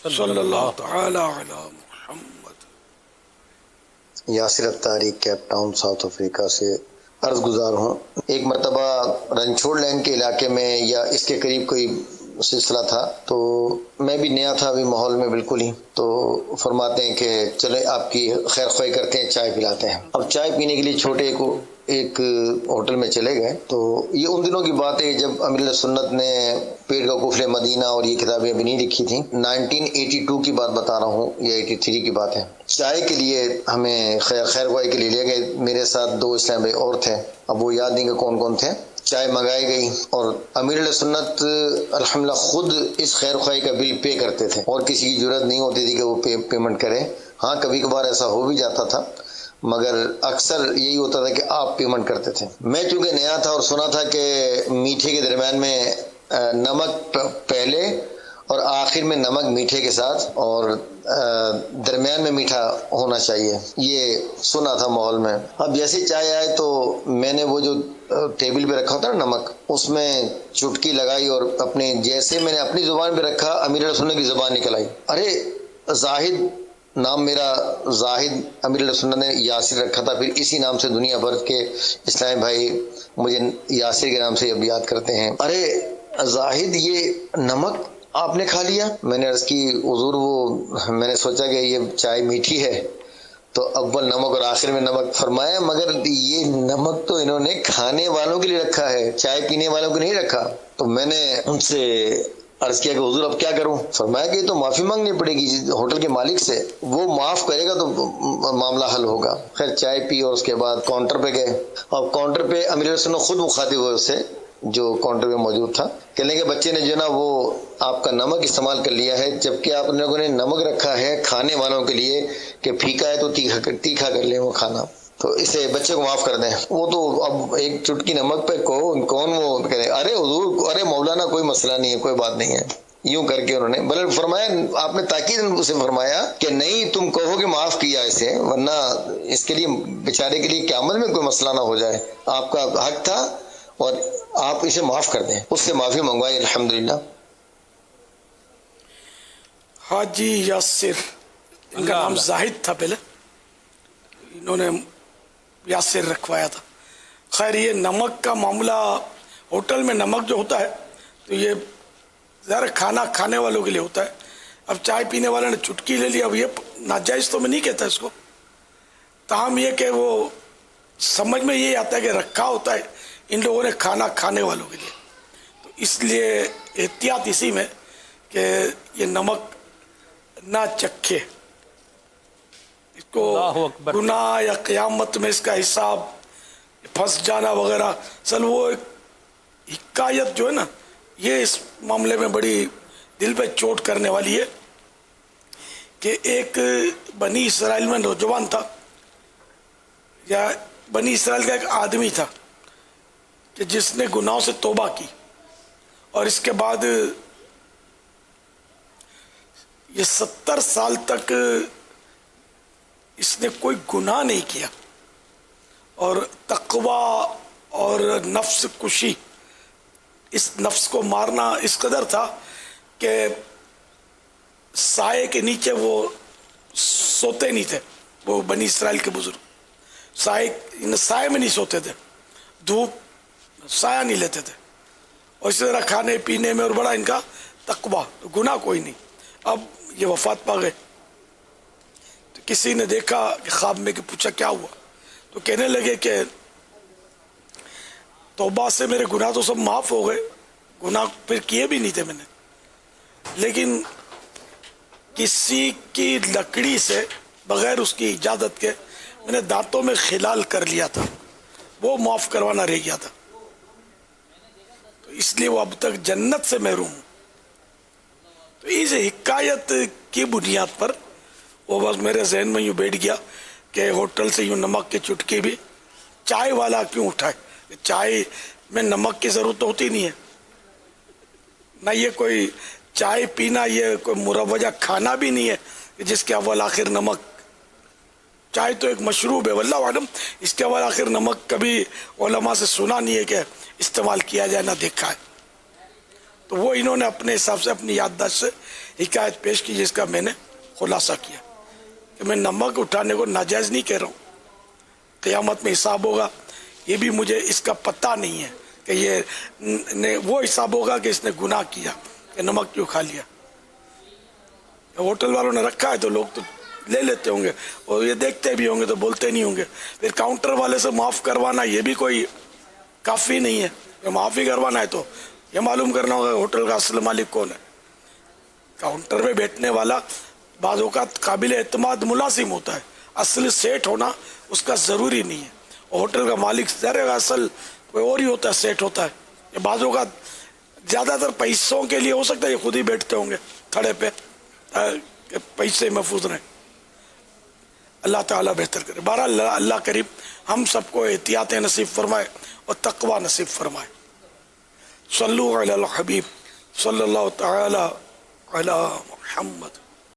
صلی اللہ تعالی علی محمد۔ Yasir Akhtari, Cape Town, South Africa سے عرض گزار ہوں۔ ایک مرتبہ رنچھوڑ لینڈ کے علاقے میں یا اس کے قریب کوئی سلسلہ تھا، تو میں بھی نیا تھا ابھی ماحول میں بالکل ہی، تو فرماتے ہیں کہ چلے آپ کی خیر خواہی کرتے ہیں، چائے پلاتے ہیں۔ اب چائے پینے کے لیے چھوٹے ایک ہوٹل میں چلے گئے، تو یہ ان دنوں کی بات ہے جب امیر سنت نے پیڑ کا قفل مدینہ اور یہ کتابیں ابھی نہیں لکھی تھیں۔ 1982 کی بات بتا رہا ہوں یا 83 کی بات ہے۔ چائے کے لیے ہمیں خیر خواہی کے لیے لے گئے، میرے ساتھ 2 اسلام بھائی اور تھے، اب وہ یاد نہیں کہ کون کون تھے۔ چائے منگائی گئی اور امیر سنت الحمدللہ خود اس خیر خواہی کا بل پے کرتے تھے، اور کسی کی ضرورت نہیں ہوتی تھی کہ وہ پیمنٹ کرے۔ ہاں کبھی کبھار ایسا ہو بھی جاتا تھا، مگر اکثر یہی ہوتا تھا کہ آپ پیمنٹ کرتے تھے۔ میں چونکہ نیا تھا اور سنا تھا کہ میٹھے کے درمیان میں نمک پہلے اور آخر میں نمک میٹھے کے ساتھ اور درمیان میں میٹھا ہونا چاہیے، یہ سنا تھا ماحول میں۔ اب جیسے چائے آئے تو میں نے وہ جو ٹیبل پہ رکھا ہوتا نا نمک، اس میں چٹکی لگائی اور جیسے میں نے اپنی زبان پہ رکھا، امیر سنت کی زبان نکل آئی، ارے زاہد، نام میرا زاہد، امیر سنت نے یاسر رکھا تھا، پھر اسی نام سے دنیا بھر کے اسلام بھائی مجھے یاسر کے نام سے اب یاد کرتے ہیں۔ ارے زاہد، یہ نمک آپ نے کھا لیا؟ میں نے عرض کی حضور وہ میں نے سوچا کہ یہ چائے میٹھی ہے تو اول نمک اور آخر میں نمک فرمایا، مگر یہ نمک تو انہوں نے کھانے والوں کے لیے رکھا ہے، چائے پینے والوں کو نہیں رکھا۔ تو میں نے ان سے عرض کیا کہ حضور اب کیا کروں؟ فرمایا کہ یہ تو معافی مانگنی پڑے گی ہوٹل کے مالک سے، وہ معاف کرے گا تو معاملہ حل ہوگا۔ خیر چائے پی اور اس کے بعد کاؤنٹر پہ گئے، اور کاؤنٹر پہ امیر سنت خود مخاطب ہوئے اس سے جو کاؤنٹر پہ موجود تھا، کہنے کے بچے نے جو نا وہ آپ کا نمک استعمال کر لیا ہے، جبکہ آپ لوگوں نے نمک رکھا ہے کھانے والوں کے لیے کہ پھیکا ہے تو تیکھا کر لیں وہ کھانا، تو اسے بچے کو معاف کر دیں۔ وہ تو اب ایک چٹکی نمک پہ کون وہ کہے، ارے حضور، ارے مولانا کوئی مسئلہ نہیں ہے، کوئی بات نہیں ہے، یوں کر کے انہوں نے بلکہ فرمایا، آپ نے تاکید اسے فرمایا کہ نہیں تم کہو کہ معاف کیا اسے، ورنہ اس کے لیے بیچارے کے لیے قیامت میں کوئی مسئلہ نہ ہو جائے، آپ کا حق تھا اور آپ اسے معاف کر دیں۔ اس سے معافی منگوائی الحمدللہ۔ حاجی یاسر، ان کا نام زاہد تھا پہلے، انہوں نے یاسر رکھوایا تھا۔ خیر یہ نمک کا معاملہ، ہوٹل میں نمک جو ہوتا ہے تو یہ ظاہر کھانا کھانے والوں کے لیے ہوتا ہے، اب چائے پینے والے نے چٹکی لے لی، اب یہ ناجائز تو میں نہیں کہتا اس کو، تاہم یہ کہ وہ سمجھ میں یہ آتا ہے کہ رکھا ہوتا ہے ان لوگوں نے کھانا کھانے والوں کے لیے، تو اس لیے احتیاط اسی میں کہ یہ نمک نہ چکھے، اس کو گناہ یا قیامت میں اس کا حساب، پھنس جانا وغیرہ۔ اصل وہ حکایت جو ہے نا، یہ اس معاملے میں بڑی دل پہ چوٹ کرنے والی ہے کہ ایک بنی اسرائیل میں نوجوان تھا، یا بنی اسرائیل کا ایک آدمی تھا کہ جس نے گناہوں سے توبہ کی، اور اس کے بعد یہ 70 سال تک اس نے کوئی گناہ نہیں کیا، اور تقوی اور نفس کشی، اس نفس کو مارنا اس قدر تھا کہ سائے کے نیچے وہ سوتے نہیں تھے، وہ بنی اسرائیل کے بزرگ سائے میں نہیں سوتے تھے، دھوپ سایہ نہیں لیتے تھے، اور اسی طرح کھانے پینے میں، اور بڑا ان کا تقوی، گناہ کوئی نہیں۔ اب یہ وفات پا گئے، تو کسی نے دیکھا کہ خواب میں، کہ پوچھا کیا ہوا، تو کہنے لگے کہ توبہ سے میرے گناہ تو سب معاف ہو گئے، گناہ پھر کیے بھی نہیں تھے میں نے، لیکن کسی کی لکڑی سے بغیر اس کی اجازت کے میں نے دانتوں میں خلال کر لیا تھا، وہ معاف کروانا رہ گیا تھا، تو اس لیے وہ اب تک جنت سے محروم ہوں۔ تو اس حکایت کی بنیاد پر وہ بس میرے ذہن میں یوں بیٹھ گیا کہ ہوٹل سے یوں نمک کی چٹکی بھی چائے والا کیوں اٹھائے، چائے میں نمک کی ضرورت تو ہوتی نہیں ہے، نہ یہ کوئی چائے پینا یہ کوئی مروجہ کھانا بھی نہیں ہے جس کے اول آخر نمک، چائے تو ایک مشروب ہے، واللہ عالم اس کے اول آخر نمک کبھی علماء سے سنا نہیں ہے کہ استعمال کیا جائے، نہ دیکھا ہے، تو وہ انہوں نے اپنے حساب سے اپنی یادداشت سے حکایت پیش کی جس کا میں نے خلاصہ کیا کہ میں نمک اٹھانے کو ناجائز نہیں کہہ رہا ہوں، قیامت میں حساب ہوگا، یہ بھی مجھے اس کا پتہ نہیں ہے کہ یہ وہ حساب ہوگا کہ اس نے گناہ کیا کہ نمک کیوں کھا لیا۔ ہوٹل والوں نے رکھا ہے تو لوگ تو لے لیتے ہوں گے، اور یہ دیکھتے بھی ہوں گے تو بولتے نہیں ہوں گے۔ پھر کاؤنٹر والے سے معاف کروانا یہ بھی کوئی کافی نہیں ہے، معافی کروانا ہے تو یہ معلوم کرنا ہوگا ہوٹل کا اصل مالک کون ہے۔ کاؤنٹر میں بیٹھنے والا بعض اوقات قابل اعتماد ملازم ہوتا ہے، اصل سیٹ ہونا اس کا ضروری نہیں ہے، اور ہوٹل کا مالک ذرا اصل کوئی اور ہی ہوتا ہے، سیٹ ہوتا ہے۔ یہ بعض اوقات زیادہ تر پیسوں کے لیے ہو سکتا ہے یہ خود ہی بیٹھتے ہوں گے کھڑے پہ کہ پیسے محفوظ رہیں۔ اللہ تعالیٰ بہتر کرے۔ بہرحال اللہ کریم ہم سب کو احتیاط نصیب فرمائے اور تقوی نصیب فرمائے۔ صلو علی الحبیب صلی اللہ تعالی علی محمد۔